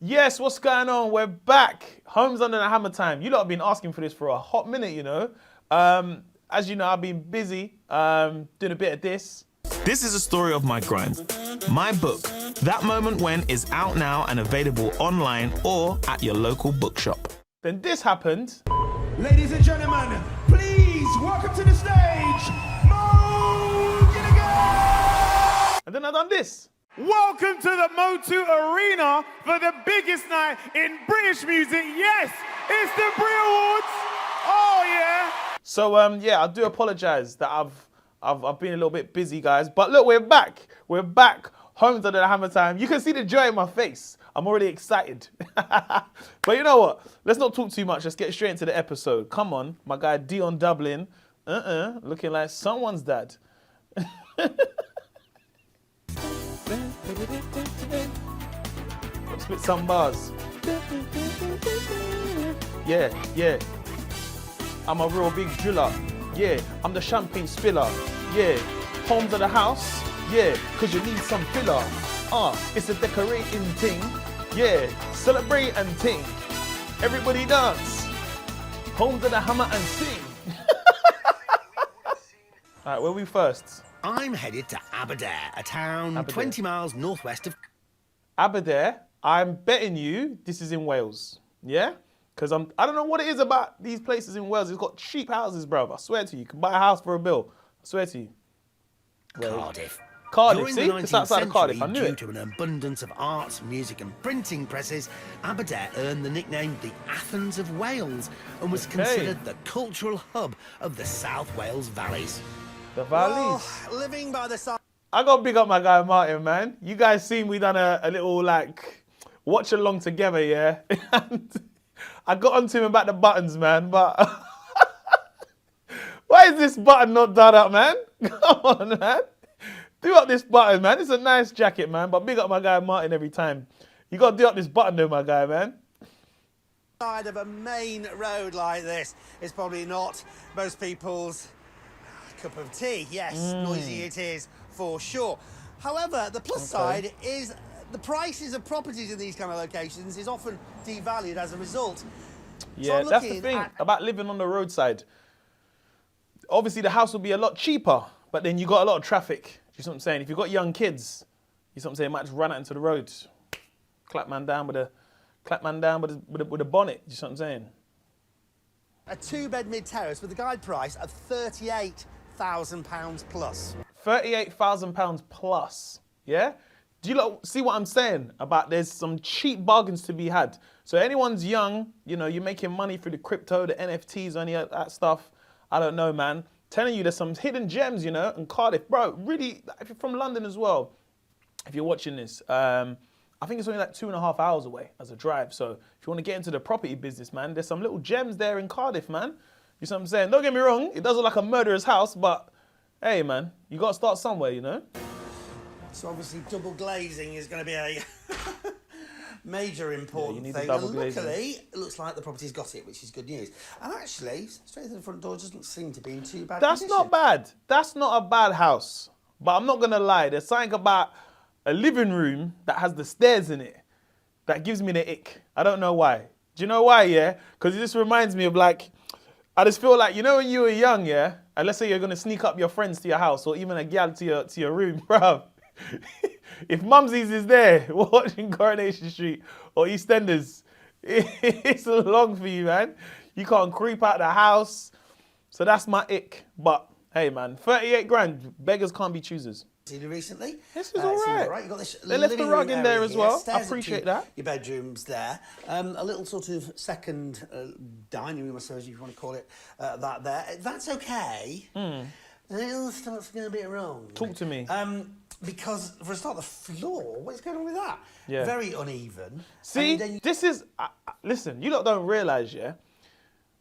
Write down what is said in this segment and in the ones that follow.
Yes, what's going on? We're back. Homes under the hammer time. You lot have been asking for this for a hot minute, you know. As you know, I've been busy doing a bit of this. This is a story of my grind. My book, That Moment When, is out now and available online or at your local bookshop. Then this happened. Ladies and gentlemen, please welcome to the stage, Mo Gilligan! And then I done this. Welcome to the Motu Arena for the biggest night in British music. Yes, it's the Brit Awards. Oh yeah. So yeah, I do apologise that I've been a little bit busy, guys. But look, we're back. We're back. Homes under the hammer time. You can see the joy in my face. I'm already excited. But you know what? Let's not talk too much. Let's get straight into the episode. Come on, my guy Dion Dublin. Looking like someone's dad. Spit some bars. Yeah. I'm a real big driller. Yeah, I'm the champagne spiller. Yeah, homes of the house. Yeah, cause you need some filler. It's a decorating thing. Yeah, celebrate and ting. Everybody dance. Homes of the hammer and sing. All right, where are we first? I'm headed to Aberdare, a town 20 miles northwest of... Aberdare, I'm betting you this is in Wales. Yeah? Because I don't know what it is about these places in Wales. It's got cheap houses, bro. I swear to you. You can buy a house for a bill. I swear to you. Cardiff. Cardiff, During see? the It's 19th outside of Cardiff. I century, knew due it. to an abundance of arts, music and printing presses, Aberdare earned the nickname the Athens of Wales and was considered the cultural hub of the South Wales valleys. The valleys. Oh, living by the side... I got to big up my guy Martin, man. You guys seen we done a little, like, watch along together, yeah? And I got onto him about the buttons, man, but... Why is this button not done up, man? Come on, man. Do up this button, man. It's a nice jacket, man, but big up my guy Martin every time. You got to do up this button though, my guy, man. ...side of a main road like this is probably not most people's cup of tea. Yes, noisy it is for sure. However, the plus side is the prices of properties in these kind of locations is often devalued as a result. Yeah, So that's the thing about living on the roadside. Obviously, the house will be a lot cheaper, but then you got a lot of traffic. You know what I'm saying? If you've got young kids, you know what I'm saying, might just run out into the road, clap man down with a bonnet. You know what I'm saying? A two-bed mid-terrace with a guide price of £38,000 plus. £38,000 plus, yeah? Do you lot see what I'm saying about there's some cheap bargains to be had? So anyone's young, you know, you're making money through the crypto, the NFTs, any of that stuff. I don't know, man. Telling you there's some hidden gems, you know, in Cardiff. Bro, really, if you're from London as well, if you're watching this, I think it's only like 2.5 hours away as a drive. So if you want to get into the property business, man, there's some little gems there in Cardiff, man. You know what I'm saying? Don't get me wrong, it does look like a murderer's house, but hey, man, you got to start somewhere, you know? So obviously double glazing is going to be a major important you need the thing. double And glazing. luckily, it looks like the property's got it, which is good news. And actually, straight to the front door doesn't seem to be in too bad That's condition. not bad. That's not a bad house. But I'm not going to lie. There's something about a living room that has the stairs in it that gives me the ick. I don't know why. Do you know why, yeah? Because it just reminds me of like, I just feel like, you know when you were young, yeah? And let's say you're going to sneak up your friends to your house or even a gal to your room, bro. If Mumsies is there watching Coronation Street or EastEnders, it's long for you, man. You can't creep out the house. So that's my ick. But hey, man, 38 grand, beggars can't be choosers. Recently, This is all right. Right, you've got this They left the living rug room in there area as here, well. I stairs up appreciate to that. Your bedrooms there, a little sort of second dining room, I suppose you want to call it that. There, that's okay. A little stuff's going to be wrong. Talk to me. Because for a start, the floor. What's going on with that? Yeah. Very uneven. See, And then this is, listen, you lot don't realise, yeah?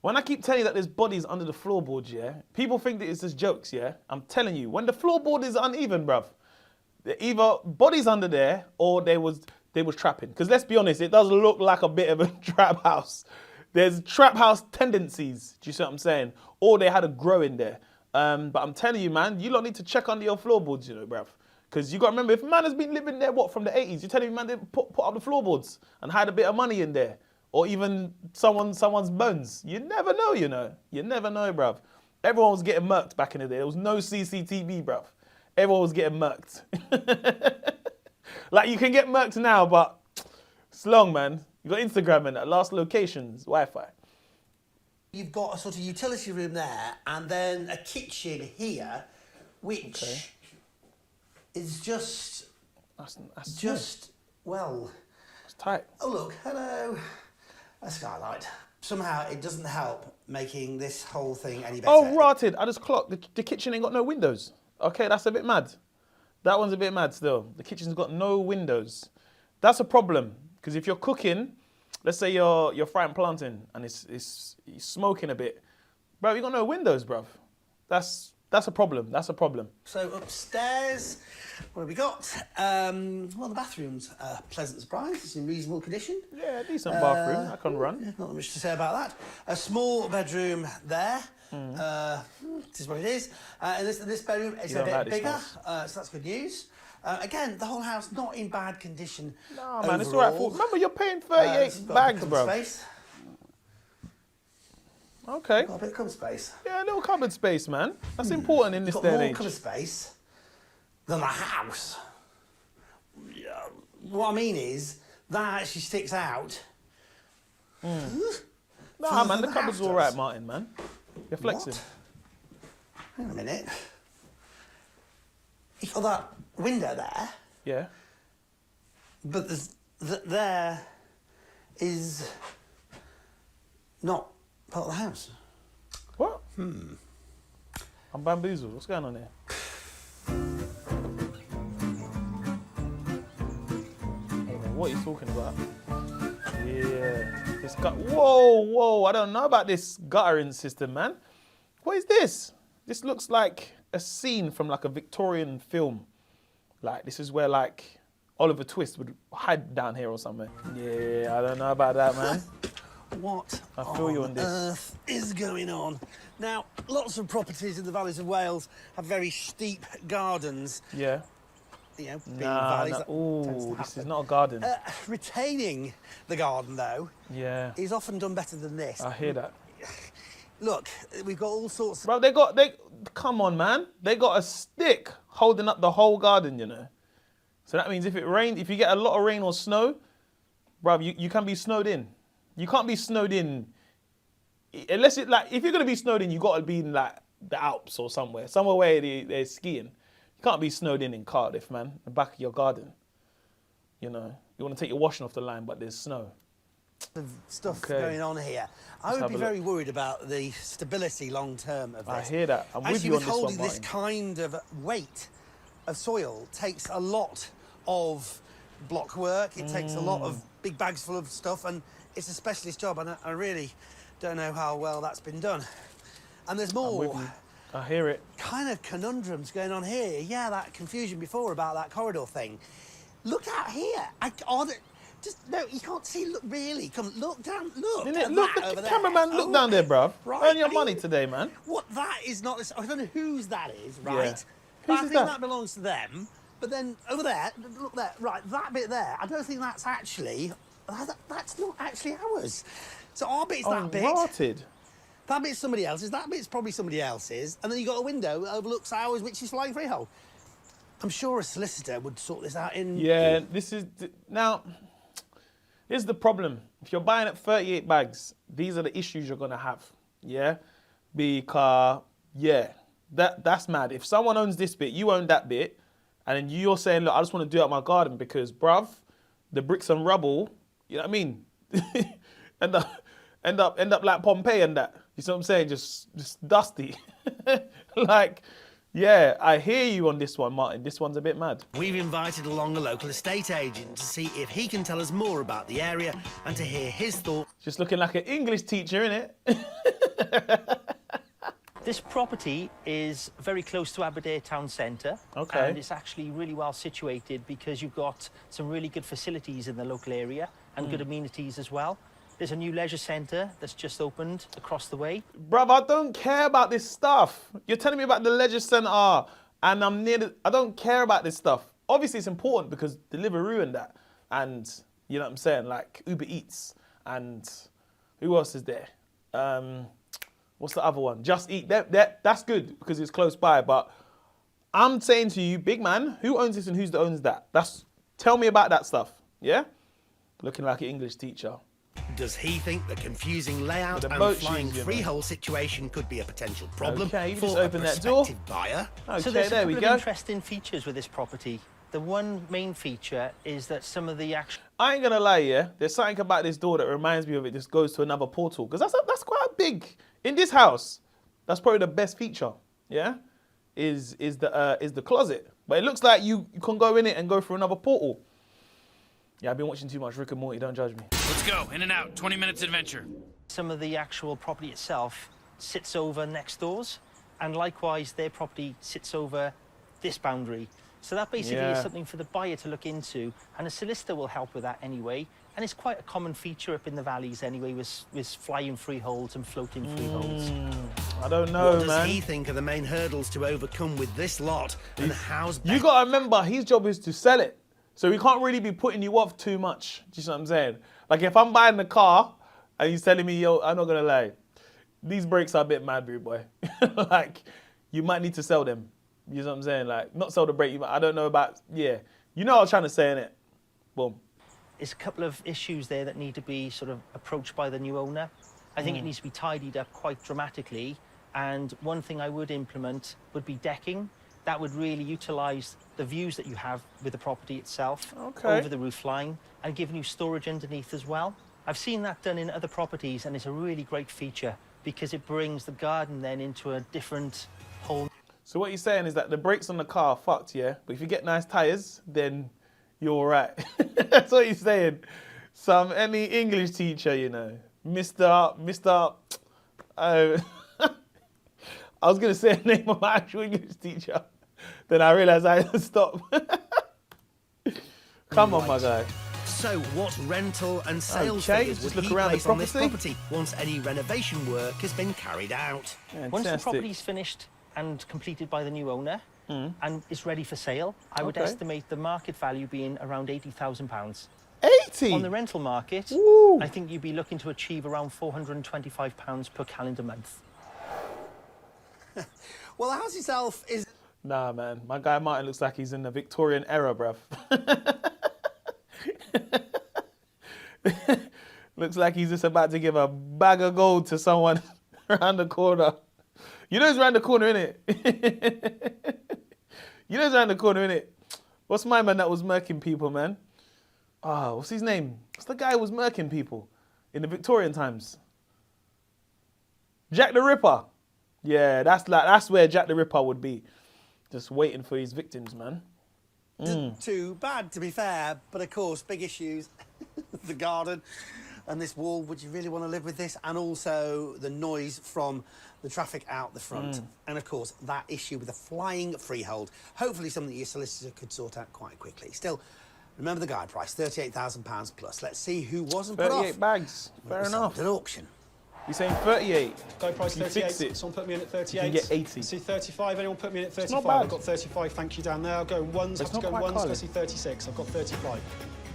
When I keep telling you that there's bodies under the floorboards, yeah? People think that it's just jokes, yeah? I'm telling you, when the floorboard is uneven, bruv, either bodies under there or they was trapping. Because let's be honest, it does look like a bit of a trap house. There's trap house tendencies, do you see what I'm saying? Or they had a grow in there. But I'm telling you, man, you lot need to check under your floorboards, you know, bruv. Because you got to remember, if man has been living there, what, from the 80s, you're telling me man didn't put up the floorboards and hide a bit of money in there. Or even someone's bones. You never know, you know. You never know, bruv. Everyone was getting murked back in the day. There was no CCTV, bruv. Everyone was getting murked. Like, you can get murked now, but it's long, man. You got Instagram and that. Last locations, Wi-Fi. You've got a sort of utility room there, and then a kitchen here, which is just, well... It's tight. Oh, look, hello. A skylight. Somehow it doesn't help making this whole thing any better. Oh, rotted. I just clocked. The kitchen ain't got no windows. Okay, that's a bit mad. That one's a bit mad still. The kitchen's got no windows. That's a problem. Because if you're cooking, let's say you're frying plantain and it's smoking a bit. Bro, you got no windows, bruv. That's a problem. That's a problem. So upstairs, what have we got? Well, the bathroom's a pleasant surprise. It's in reasonable condition. Yeah, decent bathroom. I can run. Not much to say about that. A small bedroom there. This is what it is. And this bedroom is a bit bigger, so that's good news. Again, the whole house not in bad condition. No, man, it's all right. Remember, you're paying 38 bags, bro. Space. Okay. Got a bit of cupboard space. Yeah, a little cupboard space, man. That's important in this day and More age. cupboard space than the house. Yeah, what I mean is, that actually sticks out. Nah, man, the cupboard's all right, Martin, man. You're flexing. What? Hang on a minute. You've got that window there, Yeah. but there is not part of the house. What? I'm bamboozled. What's going on here? Hey, man, what are you talking about? Yeah. This whoa. I don't know about this guttering system, man. What is this? This looks like a scene from like a Victorian film. Like, this is where like Oliver Twist would hide down here or something. Yeah, I don't know about that, man. What I feel you on this. earth is going on? Now, lots of properties in the valleys of Wales have very steep gardens. Yeah. You know, being valleys, that tends to Ooh, this happen. is not a garden. Retaining the garden, though, Yeah. is often done better than this. I hear that. Look, we've got all sorts. Bro, come on, man. They got a stick holding up the whole garden, you know. So that means if it rains, if you get a lot of rain or snow, bro, you can be snowed in. You can't be snowed in unless if you're gonna be snowed in, you gotta be in like the Alps or somewhere where they're skiing. You can't be snowed in Cardiff, man. The back of your garden. You know, you want to take your washing off the line, but there's snow. Of stuff Okay. going on here. I would be very worried about the stability long term of this. I hear that. I'm with Actually, you on this one, withholding this Martin. kind of weight of soil takes a lot of block work. It takes a lot of big bags full of stuff, and it's a specialist job, and I really don't know how well that's been done. And there's I'm with more you. I hear it. kind of conundrums going on here. Yeah, that confusion before about that corridor thing. Look out here. No, you can't see. Look, really. Come, look down. Look. Look, at look, that over the there. cameraman, look Oh, down there, bruv. right, Earn your I mean, money today, man. What? That is not. I don't know whose that is, right? Yeah. But I Whose is think that? that belongs to them. But then over there, look there. Right, that bit there. I don't think that's actually. That's not actually ours. So our bit's that bit. Rotted. That bit's somebody else's. That bit's probably somebody else's. And then you got a window that overlooks ours, which is flying freehold. I'm sure a solicitor would sort this out in. Yeah, now, here's the problem. If you're buying at 38 bags, these are the issues you're gonna have. Yeah? Because, that's mad. If someone owns this bit, you own that bit, and then you're saying, look, I just want to do it out my garden because, bruv, the bricks and rubble, you know what I mean? end up like Pompeii and that. You see what I'm saying? Just dusty. Like, yeah, I hear you on this one, Martin. This one's a bit mad. We've invited along a local estate agent to see if he can tell us more about the area and to hear his thoughts. Just looking like an English teacher, innit? This property is very close to Aberdare town centre. Okay. And it's actually really well situated because you've got some really good facilities in the local area and good amenities as well. There's a new leisure centre that's just opened across the way. Bruv, I don't care about this stuff. You're telling me about the leisure centre and I'm near I don't care about this stuff. Obviously, it's important because Deliveroo and that, and you know what I'm saying, like Uber Eats, and who else is there? What's the other one? Just Eat. That's good because it's close by. But I'm saying to you, big man, who owns this and who owns that? Tell me about that stuff. Yeah, looking like an English teacher. Does he think the confusing layout With the and boat flying shoes, you know. freehold situation could be a potential problem Okay, you for just a open that door. prospective buyer? Okay, So there's a there we couple of go. interesting features with this property. The one main feature is that some of the actual I ain't gonna lie, yeah. There's something about this door that reminds me of it. Just goes to another portal because that's quite big in this house. That's probably the best feature. Yeah, is the closet. But it looks like you can go in it and go through another portal. Yeah, I've been watching too much Rick and Morty. Don't judge me. Let's go. In and out. 20 minutes adventure. some of the actual property itself sits over next doors, and likewise their property sits over this boundary. So that basically is something for the buyer to look into, and a solicitor will help with that anyway. And it's quite a common feature up in the valleys anyway, with flying freeholds and floating freeholds. I don't know, What man. does he think are the main hurdles to overcome with this lot, and how's You gotta remember, his job is to sell it. So he can't really be putting you off too much. Do you know what I'm saying? Like if I'm buying the car and he's telling me, yo, I'm not gonna lie, these brakes are a bit mad, big boy. Like, you might need to sell them. You know what I'm saying? Like, not sell the brake. I don't know about, You know what I was trying to say, innit? Boom. There's a couple of issues there that need to be sort of approached by the new owner. I think it needs to be tidied up quite dramatically. And one thing I would implement would be decking. That would really utilise the views that you have with the property itself over the roof line, and giving you storage underneath as well. I've seen that done in other properties, and it's a really great feature because it brings the garden then into a different whole. So what you're saying is that the brakes on the car are fucked, yeah? But if you get nice tyres, then you're all right. That's what you're saying. Any English teacher, you know, Mr. I was going to say the name of my actual English teacher. Then I realised I had to stop. Come on, my guy. So what rental and sales Okay, figures just would look he around the place on this property. property once any renovation work has been carried out? Once the Fantastic. property's finished and completed by the new owner and is ready for sale, I would estimate the market value being around £80,000. 80? On the rental market, Ooh. I think you'd be looking to achieve around £425 per calendar month. Well, the house itself is... Nah, man. My guy Martin looks like he's in the Victorian era, bruv. Looks like he's just about to give a bag of gold to someone around the corner. You know he's around the corner, innit? You know he's around the corner, innit? What's my man that was murking people, man? What's his name? What's the guy who was murking people in the Victorian times? Jack the Ripper. Yeah, that's where Jack the Ripper would be. Just waiting for his victims, man. too bad, to be fair, but of course, big issues. The garden and this wall, would you really want to live with this? And also the noise from the traffic out the front. And of course, that issue with the flying freehold. Hopefully something your solicitor could sort out quite quickly. Still, remember the guide price, £38,000 plus. Let's see who wasn't put off. 38 bags. Fair enough. At auction. You're saying 38. Guide price You 38. fix it. Someone put me in at 38. You can get 80. See 35. Anyone put me in at 35? not bad. I've got 35. Thank you down there. I'll go in ones. It's Have to not go in quite ones. Carly. Go see 36. I've got 35.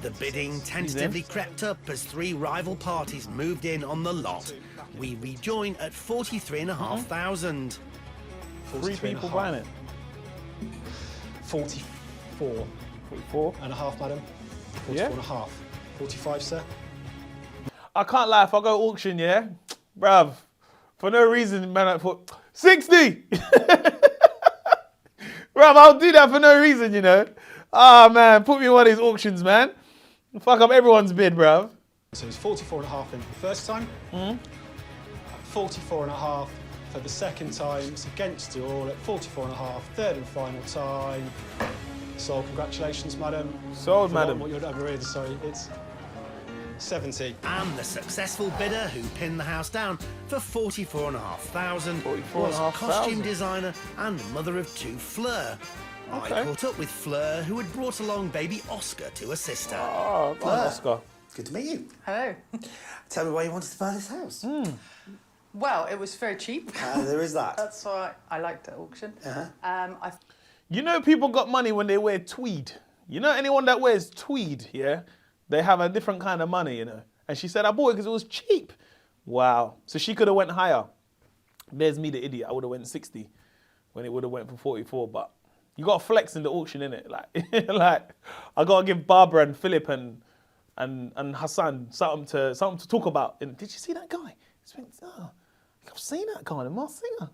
The bidding tentatively crept up as three rival parties moved in on the lot. We rejoin at 43,500. 3 people buying it. 44 44. and a half, madam. 44 Yeah? and a half. 45, sir. I can't lie, if I go auction, yeah? Bruv, for no reason, man, I put 60! Bruv, I'll do that for no reason, you know? Ah, man, put me in one of these auctions, man. Fuck up everyone's bid, bruv. So it's 44 and a half in the first time. 44 and a half for the second time. It's against you all at 44 and a half. Third and final time. So congratulations, madam. Sold, Forgotten madam. What your number is, sorry. It's 70. And the successful bidder who pinned the house down for 44,500 was 44,500. costume designer and mother of two, Fleur. I Okay. caught up with Fleur, who had brought along baby Oscar to assist her. Oh, Oscar. Good to meet you. Hello. Tell me why you wanted to buy this house. Well, it was very cheap. There is that. That's why I liked it at auction. Uh-huh. I You know people got money when they wear tweed. You know anyone that wears tweed, yeah? They have a different kind of money, you know. And she said, I bought it because it was cheap. Wow. So she could have went higher. There's me, the idiot. I would have went 60 when it would have went for 44. But you got to flex in the auction, innit? Like I got to give Barbara and Philip and Hassan something to talk about. And did you see that guy? I've seen that guy in Marseille.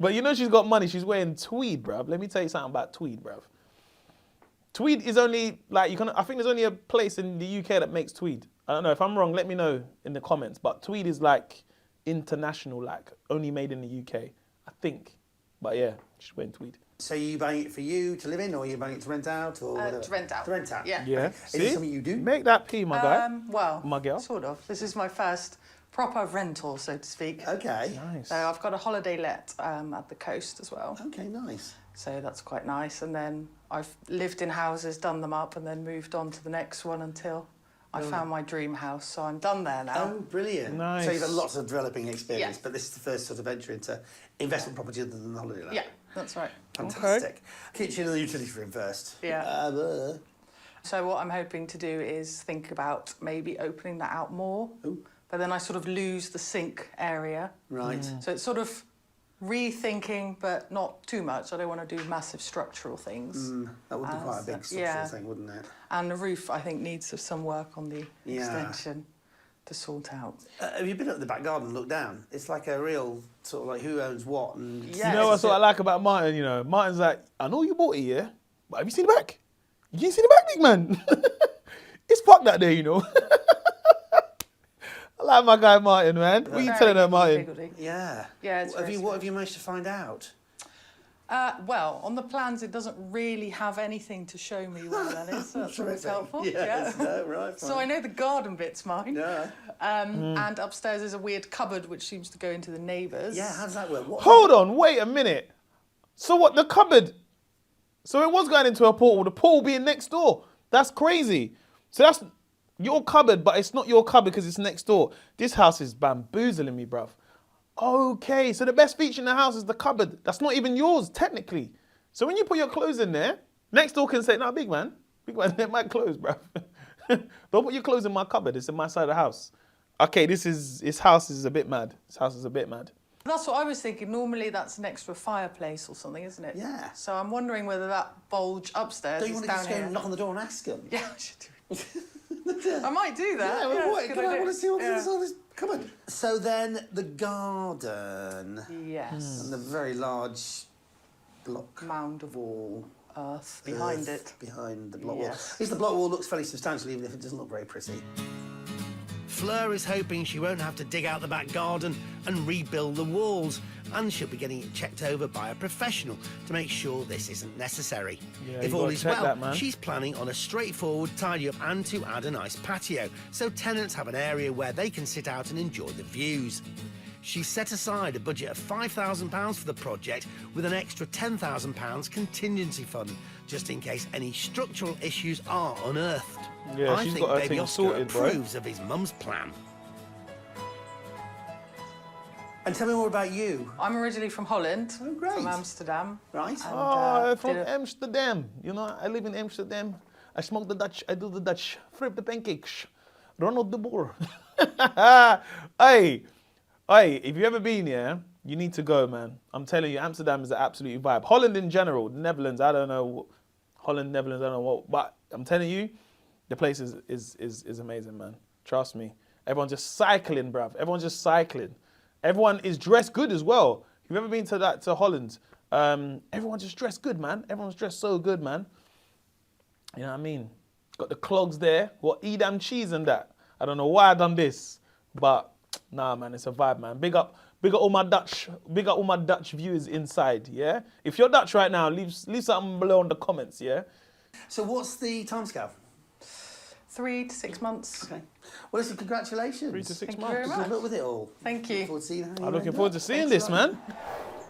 But you know she's got money. She's wearing tweed, bruv. Let me tell you something about tweed, bruv. Tweed is only, like, I think there's only a place in the UK that makes tweed. I don't know. If I'm wrong, let me know in the comments. But tweed is, like, international, like, only made in the UK, I think. But, yeah, she's wearing tweed. So you buying it for you to live in, or are you buying it to rent out, or whatever? To rent out. To rent out. Yeah. Yeah. Is it something you do? Make that pee, my guy. Well, My girl. sort of. This is my first proper rental, so to speak. Okay. Nice. So I've got a holiday let at the coast as well. Okay, nice. So that's quite nice. And then I've lived in houses, done them up, and then moved on to the next one until I found my dream house. So I'm done there now. Oh, brilliant. Nice. So you've had lots of developing experience, Yeah. but this is the first sort of venture into investment property other than the holiday let. Yeah, that's right. Fantastic. Kitchen and the utility room first. Yeah. So what I'm hoping to do is think about maybe opening that out more. Ooh. But then I sort of lose the sink area. Right. So it's sort of rethinking, but not too much. I don't want to do massive structural things. That would be quite a big structural yeah. thing, wouldn't it? And the roof, I think, needs some work on the Yeah. extension to sort out. Have you been up the back garden and looked down? It's like a real sort of like who owns what. And Yeah. You know what's what I like about Martin, you know? Martin's like, I know you bought it, yeah? But have you seen the back? You didn't see the back, big man? It's fucked that day, you know? I like my guy Martin, man. What are you Very telling her, Martin? higgledy. Yeah. Yeah, it's very What have you managed to find out? Well, on the plans, it doesn't really have anything to show me where that is, so that's always helpful. Yes, Yeah. no, right, So I know the garden bit's mine. Yeah. And upstairs is a weird cupboard which seems to go into the neighbours. Yeah, how does that work? What Hold on, wait a minute. So what, the cupboard? So it was going into a pool, the pool being next door. That's crazy. So that's your cupboard, but it's not your cupboard because it's next door. This house is bamboozling me, bruv. Okay, so the best feature in the house is the cupboard. That's not even yours, technically. So when you put your clothes in there, next door can say, no, big man, they're my clothes, bruv. Don't put your clothes in my cupboard. It's in my side of the house. Okay, this house is a bit mad. This house is a bit mad. That's what I was thinking. Normally that's next to a fireplace or something, isn't it? Yeah. So I'm wondering whether that bulge upstairs Don't you is want to down just go here. and knock on the door and ask them? Yeah, I should do it. I might do that. Yeah, well, Yeah, what? it's a Can good I idea. want to see what's Yeah. inside this cupboard? So then the garden Yes. and the very large block Mound of wall earth behind earth it. behind the block Yes. wall. At least the block wall looks fairly substantial, even if it doesn't look very pretty. Fleur is hoping she won't have to dig out the back garden and rebuild the walls, and she'll be getting it checked over by a professional to make sure this isn't necessary. Yeah, If you all gotta is check well, that, man. she's planning on a straightforward tidy up and to add a nice patio, so tenants have an area where they can sit out and enjoy the views. She's set aside a budget of £5,000 for the project with an extra £10,000 contingency fund, just in case any structural issues are unearthed. Yeah, I she's think got her baby thing Oscar sorted, bro. approves of his mum's plan. And tell me more about you. I'm originally from Holland, Oh, great. from Amsterdam. Right. And, Oh, from did a- Amsterdam. You know, I live in Amsterdam. I smoke the Dutch. I do the Dutch. Flip the pancakes. Ronald de Boer. Hey, if you've ever been here, you need to go, man. I'm telling you, Amsterdam is an absolute vibe. Holland in general, Netherlands, I don't know. Holland, Netherlands, I don't know what. But I'm telling you, the place is amazing, man. Trust me. Everyone's just cycling, bruv. Everyone's just cycling. Everyone is dressed good as well. If you've ever been to Holland, everyone's just dressed good, man. Everyone's dressed so good, man. You know what I mean? Got the clogs there. What, Edam cheese and that. I don't know why I done this, but nah, man, it's a vibe, man. Big up all my Dutch viewers inside, yeah? If you're Dutch right now, leave something below in the comments, yeah? So what's the timescale? 3 to 6 months. Okay. Well, listen, congratulations. 3 to 6 Thank you months. very Good much. luck with it all. Thank you. Look forward to seeing how you I'm looking end forward up. to seeing Thanks this, a lot. man.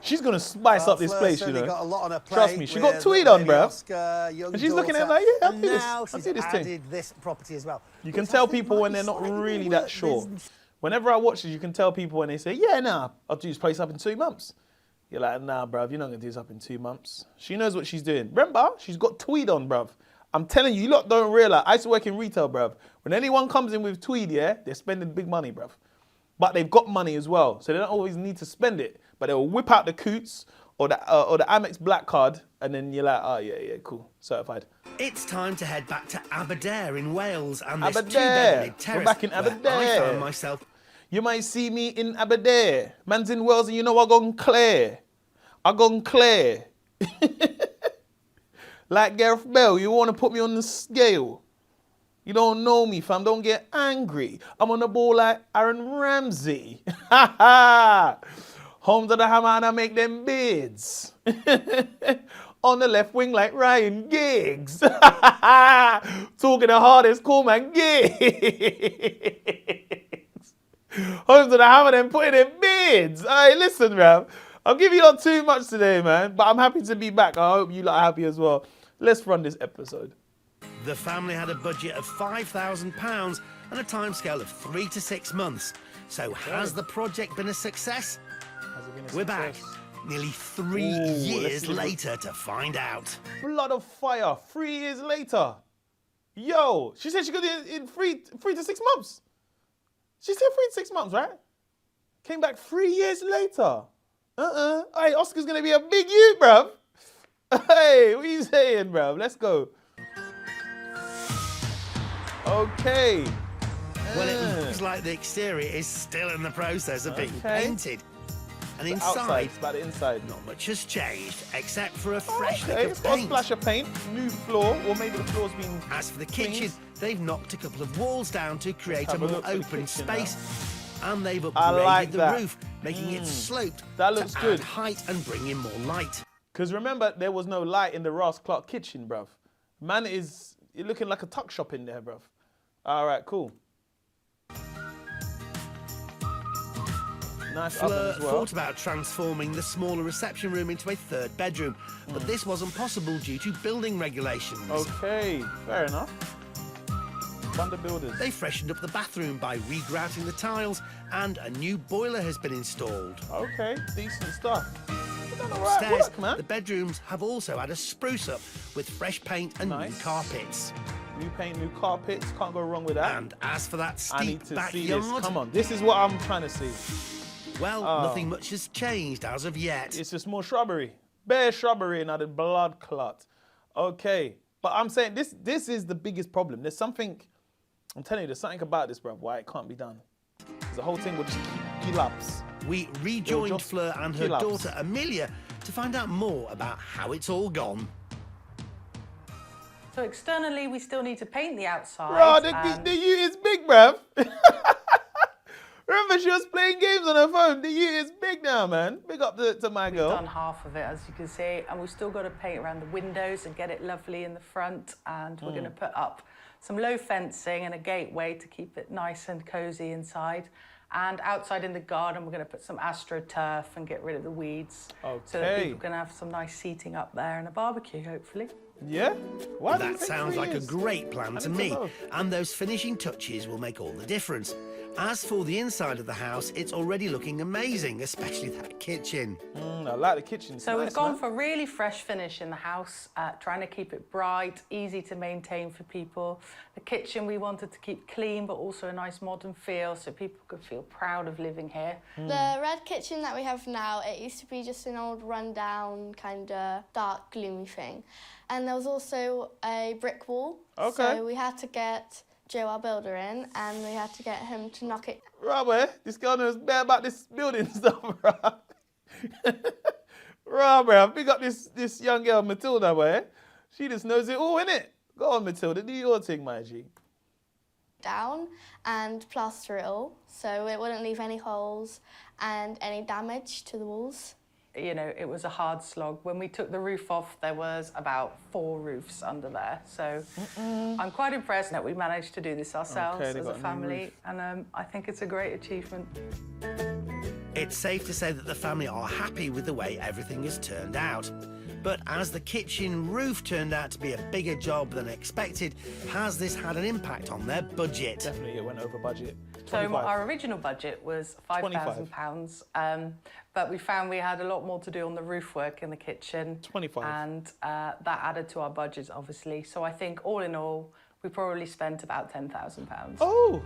She's gonna spice up this Fleur place, you certainly know. got a lot on her plate Trust me, she got with tweed little on, baby bruv. Oscar, young And she's looking at daughter, it like, yeah, I'll and do this. now I'll she's do this thing. added this property as well. You can which I tell think people might when be they're not slightly really more that work sure. business. Whenever I watch it, you can tell people when they say, yeah, nah, I'll do this place up in 2 months. You're like, nah, bruv, you're not going to do this up in 2 months. She knows what she's doing. Remember, she's got tweed on, bruv. I'm telling you, you lot don't realize. I used to work in retail, bruv. When anyone comes in with tweed, yeah, they're spending big money, bruv. But they've got money as well, so they don't always need to spend it. But they'll whip out the Coots or the Amex Black Card, and then you're like, oh, yeah, cool, certified. It's time to head back to Aberdare in Wales and this Aberdare. two-bedroom terrace We're back in where Aberdare. I found myself. You might see me in Aberdare. Man's in Wales and you know I gone clear. I gone clear. Like Gareth Bell, you want to put me on the scale. You don't know me, fam. Don't get angry. I'm on the ball like Aaron Ramsey. Home to the hammer and I make them bids. On the left wing like Ryan Giggs. Talking the hardest, cool man Giggs. Home to the hammer and putting in bids. Hey, listen, Rav. I'll give you not too much today, man. But I'm happy to be back. I hope you lot are happy as well. Let's run this episode. The family had a budget of £5,000 and a timescale of 3 to 6 months. So has the project been a success? We're back nearly 3 years later to find out. Blood of fire. 3 years later. Yo, she said she could do it in 3 to 6 months. She said 3 to 6 months, right? Came back 3 years later. Hey, Oscar's going to be a big you, bruv. Hey, what are you saying, bruv? Let's go. Okay. Well, it looks like the exterior is still in the process of being painted. And Outside, inside, it's about the inside. not much has changed, except for a fresh lick It's of got a paint. splash of paint, new floor, or maybe the floor's been As for the cleaned. kitchen, they've knocked a couple of walls down to create a have a more look for the open kitchen space. And they've I upgraded like the that. roof, making it sloped That looks to good. add height and bring in more light. Because remember, there was no light in the Ross Clark kitchen, bruv. Man is you're looking like a tuck shop in there, bruv. All right, cool. Nice oven Fleur as well. thought about transforming the smaller reception room into a third bedroom, but this wasn't possible due to building regulations. Okay, fair enough. Thunder Builders. They freshened up the bathroom by regrouting the tiles, and a new boiler has been installed. Okay, decent stuff. You've done all right Upstairs, work, man. the bedrooms have also had a spruce up with fresh paint and new Nice. carpets. New paint, new carpets. Can't go wrong with that. And as for that I need steep to see backyard, this. Come on, this is what I'm trying to see. well, nothing much has changed as of yet. It's just more shrubbery. Bare shrubbery and the blood clot. Okay. But I'm saying this is the biggest problem. There's something, I'm telling you, there's something about this, bruv, why it can't be done. 'Cause the whole thing will just collapse. We rejoined just Fleur and her collapse. daughter Amelia to find out more about how it's all gone. So externally, we still need to paint the outside. Bro, and- the U is big, bruv. Remember, she was playing games on her phone. The U is big now, man. Big up to my We've girl. done half of it, as you can see, and we've still got to paint around the windows and get it lovely in the front. And we're going to put up some low fencing and a gateway to keep it nice and cosy inside. And outside in the garden, we're going to put some AstroTurf and get rid of the weeds, so that Okay. people can have some nice seating up there and a barbecue, hopefully. Yeah? Why did it That take sounds 3 like a years? great plan I to need to me, know. and those finishing touches will make all the difference. As for the inside of the house, it's already looking amazing, especially that kitchen. I like the kitchen. It's So nice, we've gone man. for a really fresh finish in the house, trying to keep it bright, easy to maintain for people. The kitchen we wanted to keep clean, but also a nice modern feel, so people could feel proud of living here. The red kitchen that we have now, it used to be just an old rundown, kind of dark, gloomy thing. And there was also a brick wall. Okay. So we had to get Joe, our builder, in, and we had to get him to knock it. Right, boy. This girl knows bad about this building stuff, bro. Right, bro. Big up this young girl, Matilda, boy. She just knows it all, innit? Go on, Matilda. Do your thing, my G. Down and plaster it all, so it wouldn't leave any holes and any damage to the walls. You know, it was a hard slog. When we took the roof off, there was about 4 roofs under there. So I'm quite impressed that we managed to do this ourselves Okay, they as got a a new family. roof. And I think it's a great achievement. It's safe to say that the family are happy with the way everything has turned out. But as the kitchen roof turned out to be a bigger job than expected, has this had an impact on their budget? Definitely it went over budget. So 25. our original budget was £5,000, but we found we had a lot more to do on the roof work in the kitchen. 25. And that added to our budget, obviously. So I think all in all, we probably spent about £10,000. Oh,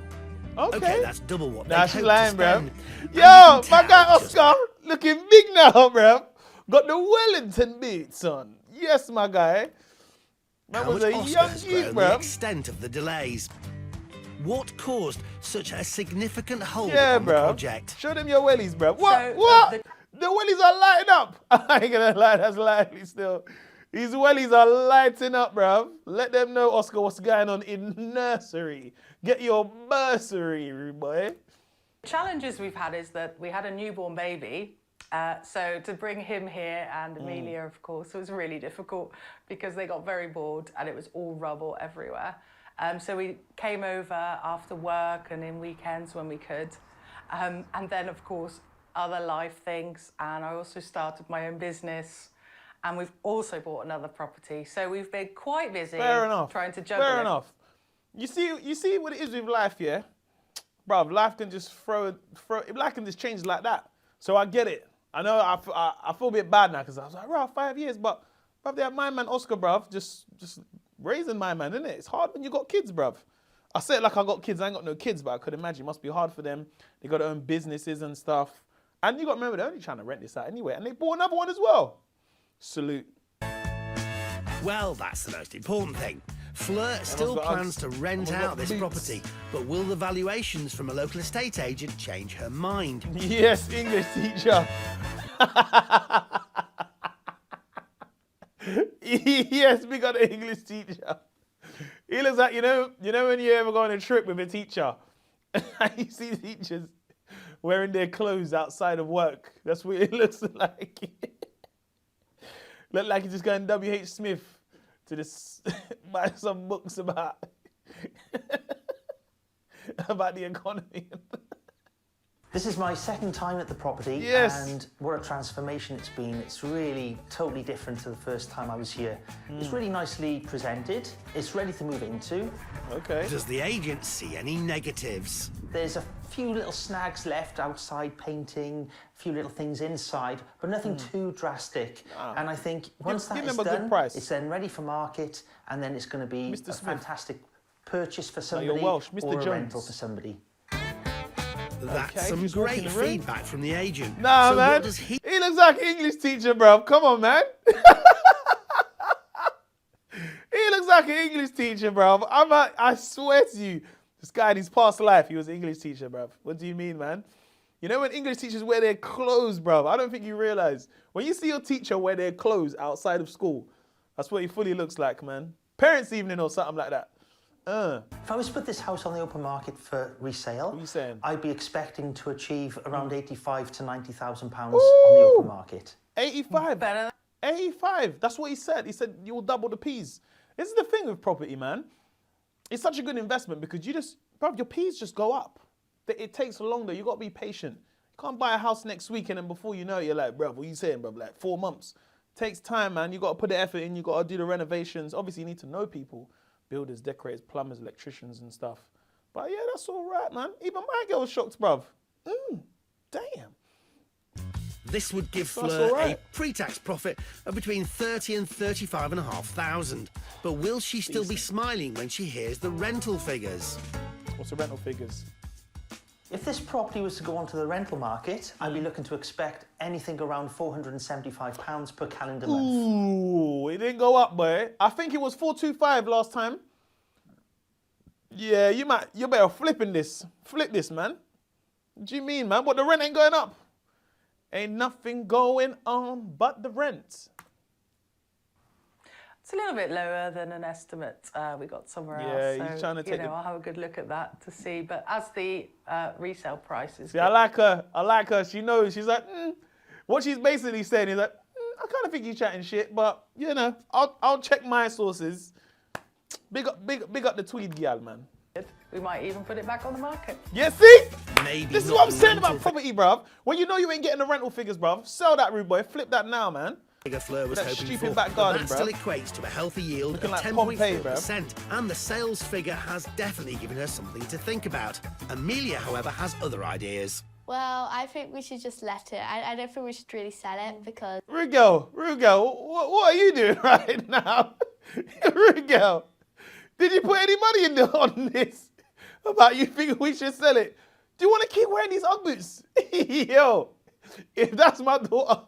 okay. That's double what Nah, they she's hoped lying, to bro. spend. And Yo, you can my guy tell just Oscar looking big now, bro. Got the Wellington boots on. Yes, my guy. Man how was much a Oscar young has youth, grown bro. the extent of the delays. What caused such a significant hold Yeah, on the bro. project? Show them your wellies, bro. What? So, What? The wellies are lighting up. I ain't gonna lie, that's lively still. These wellies are lighting up, bro. Let them know, Oscar, what's going on in nursery. Get your bursary, boy. Challenges we've had is that we had a newborn baby. So to bring him here and Amelia, of course, was really difficult because they got very bored and it was all rubble everywhere. So we came over after work and in weekends when we could. And then, of course, other life things. And I also started my own business. And we've also bought another property. So we've been quite busy trying to juggle Fair it. enough. You see what it is with life, yeah? Bruv, life can just life can just change like that. So I get it. I know I feel a bit bad now because I was like, bro, 5 years, but bruv, they have my man Oscar, bruv, just raising my man, innit? It's hard when you got kids, bruv. I say it like I got kids, I ain't got no kids, but I could imagine it must be hard for them. They got their own businesses and stuff. And you got to remember, they're only trying to rent this out anyway. And they bought another one as well. Salute. Well, that's the most important thing. Fleur still plans to rent out this property, but will the valuations from a local estate agent change her mind? Yes, English teacher. Yes, we got an English teacher. He looks like, you know when you ever go on a trip with a teacher, and you see teachers wearing their clothes outside of work. That's what it looks like. Look like he's just going W.H. Smith to buy some books about the economy. This is my second time at the property, Yes. and what a transformation it's been. It's really totally different to the first time I was here. It's really nicely presented. It's ready to move into. Okay. Does the agent see any negatives? There's a few little snags left outside, painting, a few little things inside, but nothing too drastic. And I think once that give is them a good done, price. it's then ready for market, and then it's going to be Mr. a Smith. fantastic purchase for you're somebody Welsh, Mr. or a Jones. rental for somebody. That's Okay, some who's walking great the room? feedback from the agent. Nah, so man. what does he He looks like an English teacher, bro. Come on, man. He looks like an English teacher, bro. I swear to you, this guy in his past life, he was an English teacher, bro. What do you mean, man? You know when English teachers wear their clothes, bro? I don't think you realize. When you see your teacher wear their clothes outside of school, that's what he fully looks like, man. Parents' evening or something like that. If I was to put this house on the open market for resale, What are you saying? I'd be expecting to achieve around £85,000 to £90,000 on the open market. 85. Better. 85. That's what he said. He said you'll double the P's. This is the thing with property, man. It's such a good investment because your P's just go up. It takes longer. You got to be patient. You can't buy a house next week and then before you know it, you're like, bruv, what are you saying, bruv? Like 4 months. It takes time, man. You got to put the effort in. You got to do the renovations. Obviously, you need to know people. Builders, decorators, plumbers, electricians and stuff. But yeah, that's all right, man. Even my girl was shocked, bruv. Damn. This would give That's Fleur all right. a pre-tax profit of between 30 and 35,500. But will she still be smiling when she hears the rental figures? What's the rental figures? If this property was to go onto the rental market, I'd be looking to expect anything around £475 per calendar month. Ooh, it didn't go up, boy. I think it was 425 last time. Yeah, you better flip this, man. What do you mean, man? What, the rent ain't going up? Ain't nothing going on but the rent. It's a little bit lower than an estimate we got somewhere Yeah, else. he's trying to take the- I'll have a good look at that to see. But as the resale price is See, I like her. She knows. She's like, what she's basically saying is like, I kind of think you're chatting shit, but you know, I'll check my sources. Big up the Tweed gal, man. good, we might even put it back on the market. Yeah, see? Maybe This is not what I'm the saying rental about property, bruv. When you know you ain't getting the rental figures, bruv, sell that rude boy. Flip that now, man. Fleur was That hoping stupid for, back but garden, that bruv. still equates to a healthy yield Looking of like Pompeii, 10.4%, and the sales figure has definitely given her something to think about. Amelia, however, has other ideas. Well, I think we should just let it. I don't think we should really sell it because... Rugal, what are you doing right now? Rugal, did you put any money on this? About you think we should sell it? Do you want to keep wearing these Ugg boots? Yo, if that's my daughter,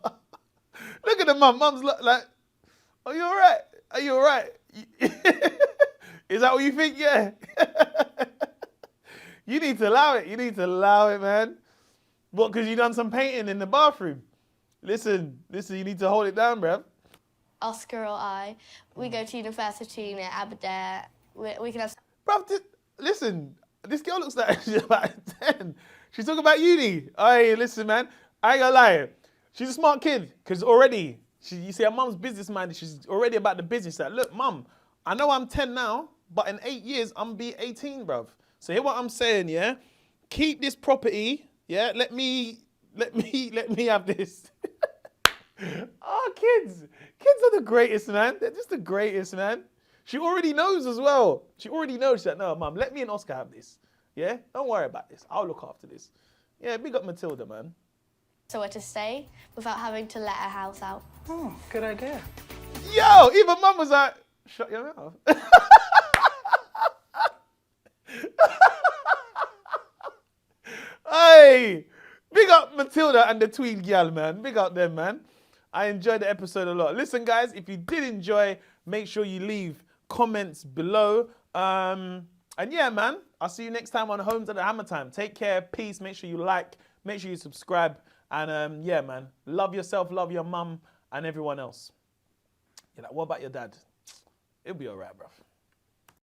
look at the mum. Mum's like, are you all right? Are you all right? Is that what you think? Yeah. You need to allow it. You need to allow it, man. What, because you done some painting in the bathroom? Listen, you need to hold it down, bruv. Oscar or I, we go to university near Aberdeen. We can have... Bruv, listen, this girl looks like she's about 10. She's talking about uni. Hey, listen, man, I ain't gonna lie. She's a smart kid, because already, you see, her mum's business-minded. She's already about the business. Like, look, mum, I know I'm 10 now, but in 8 years, I'm gonna be 18, bruv. So hear what I'm saying, yeah? Keep this property, yeah? Let me have this. Oh, kids are the greatest, man. They're just the greatest, man. She already knows as well. She already knows. She's like, no, mum, let me and Oscar have this. Yeah? Don't worry about this. I'll look after this. Yeah, big up Matilda, man. somewhere to stay without having to let our house out. Oh, good idea. Yo, even mum was like, shut your mouth. Hey, big up Matilda and the Tweed gal, man. Big up them, man. I enjoyed the episode a lot. Listen, guys, if you did enjoy, make sure you leave comments below. And yeah, man, I'll see you next time on Homes at the Hammer Time. Take care, peace. Make sure you like, make sure you subscribe. And yeah, man, love yourself, love your mum and everyone else. You're like, what about your dad? It'll be all right, bruv.